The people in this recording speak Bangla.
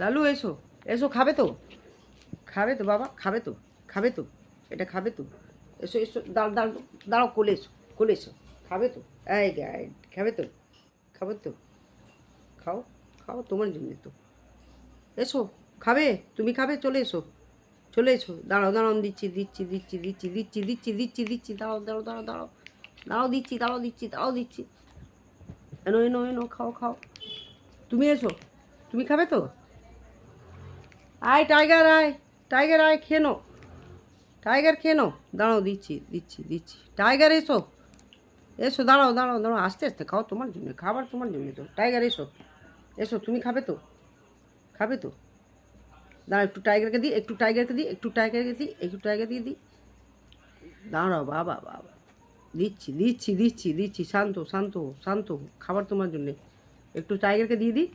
লালু এসো, এসো, খাবে তো, খাবে তো বাবা, খাবে তো, খাবে তো, এটা খাবে তো, এসো এসো, দাঁড়াও দাঁড়াও দাঁড়াও, কোলে এসো, কোলে এসো, খাবে তো, এই গাই, খাবে তো, খাবে তো, খাও, খাও, তোমার জন্য তো, এসো, খাবে, তুমি খাবে, চলে এসো, চলে এসো, দাঁড়াও দাঁড়াও, দিচ্ছি দিচ্ছি দিচ্ছি দিচ্ছি দিচ্ছি দিচ্ছি দিচ্ছি দিচ্ছি, দাঁড়াও দাঁড়াও দাঁড়াও দাঁড়াও, দাঁড়াও দিচ্ছি, দাঁড়াও দিচ্ছি, দাঁড়াও দিচ্ছি, এনো এনো এনো, খাও খাও, তুমি এসো, তুমি খাবে তো, আয় টাইগার আয়, টাইগার আয়, খেয়ে নো, টাইগার খেয়ে নো, দাঁড়াও দিচ্ছি দিচ্ছি দিচ্ছি, টাইগার এসো, এসো, দাঁড়াও দাঁড়াও দাঁড়াও, আস্তে আস্তে খাও, তোমার জন্য খাবার, তোমার জন্য তো, টাইগার এসো, এসো, তুমি খাবে তো, খাবে তো, দাঁড়াও একটু টাইগারকে দিই, একটু টাইগারকে দিই, একটু টাইগারকে দিই, একটু টাইগার দিয়ে দিই, দাঁড়াও বাবা বাবা, দিচ্ছি দিচ্ছি দিচ্ছি দিচ্ছি, শান্ত শান্ত শান্ত, খাবার তোমার জন্যে, একটু টাইগারকে দিয়ে দিই,